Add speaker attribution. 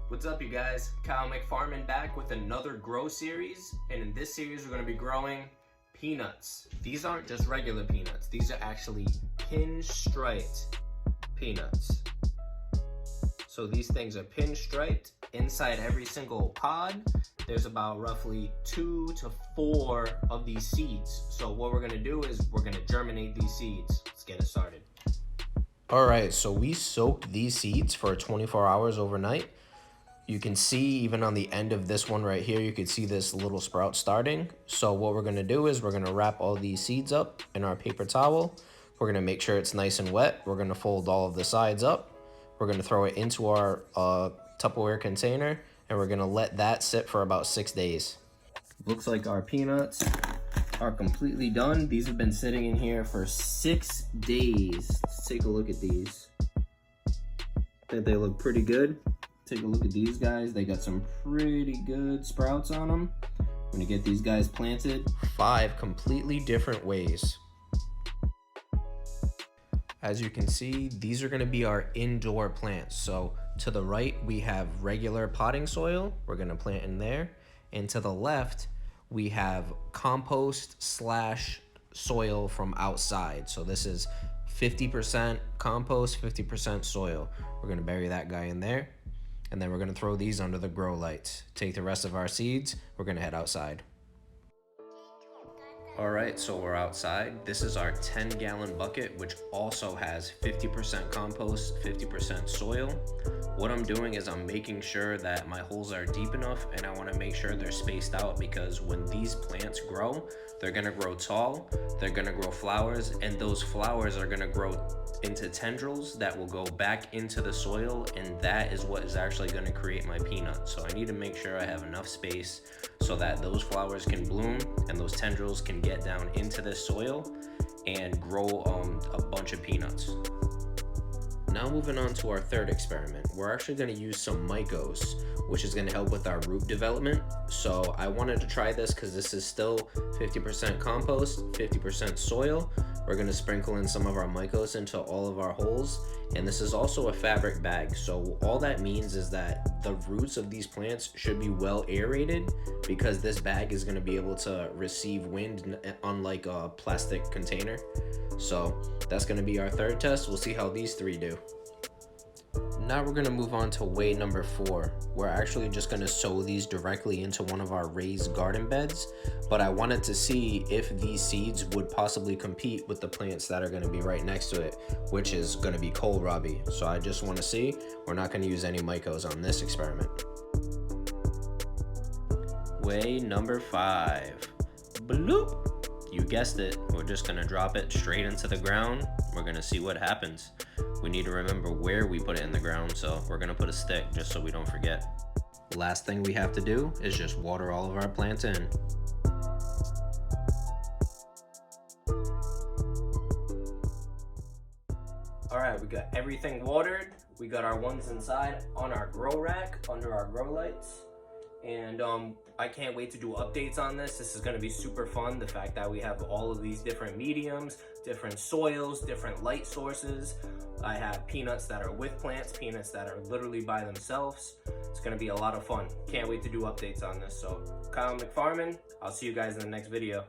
Speaker 1: What's up, you guys? Kyle McFarman back with another grow series, and in this series we're going to be growing peanuts. These aren't just regular peanuts, these are actually pinstriped peanuts. So these things are pinstriped. Inside every single pod there's about roughly 2 to 4 of these seeds. So what we're going to do is we're going to germinate these seeds. Let's get it started. Alright, so we soaked these seeds for 24 hours overnight. You can see even on the end of this one right here, you can see this little sprout starting. So what we're going to do is we're going to wrap all these seeds up in our paper towel. We're going to make sure it's nice and wet. We're going to fold all of the sides up. We're going to throw it into our Tupperware container, and we're going to let that sit for about 6 days. Looks like our peanuts are completely done. These have been sitting in here for 6 days. Let's take a look at these. I think they look pretty good. Take a look at these guys. They got some pretty good sprouts on them. I'm gonna get these guys planted 5 completely different ways. As you can see, these are gonna be our indoor plants. So to the right, we have regular potting soil. We're gonna plant in there. And to the left, we have compost / soil from outside. So this is 50% compost, 50% soil. We're gonna bury that guy in there. And then we're gonna throw these under the grow lights. Take the rest of our seeds, we're gonna head outside. All right, so we're outside. This is our 10-gallon bucket, which also has 50% compost, 50% soil. What I'm doing is I'm making sure that my holes are deep enough, and I wanna make sure they're spaced out, because when these plants grow, they're gonna grow tall, they're gonna grow flowers, and those flowers are gonna grow into tendrils that will go back into the soil, and that is what is actually gonna create my peanut. So I need to make sure I have enough space so that those flowers can bloom and those tendrils can get down into the soil and grow a bunch of peanuts. Now moving on to our third experiment, we're actually going to use some Mykos, which is going to help with our root development. So I wanted to try this because this is still 50% compost, 50% soil. We're going to sprinkle in some of our Mykos into all of our holes, and this is also a fabric bag. So all that means is that the roots of these plants should be well aerated, because this bag is going to be able to receive wind, unlike a plastic container. So that's going to be our third test. We'll see how these 3 do. Now we're going to move on to way number 4. We're actually just going to sow these directly into one of our raised garden beds, but I wanted to see if these seeds would possibly compete with the plants that are going to be right next to it, which is going to be kohlrabi. So I just want to see. We're not going to use any Mykos on this experiment. Way number 5. Bloop! You guessed it, we're just gonna drop it straight into the ground. We're gonna see what happens. We need to remember where we put it in the ground, so we're gonna put a stick just so we don't forget. Last thing we have to do is just water all of our plants in. All right, we got everything watered. We got our ones inside on our grow rack under our grow lights. And I can't wait to do updates on this. This is gonna be super fun. The fact that we have all of these different mediums, different soils, different light sources. I have peanuts that are with plants, peanuts that are literally by themselves. It's gonna be a lot of fun. Can't wait to do updates on this. So Kyle McFarman, I'll see you guys in the next video.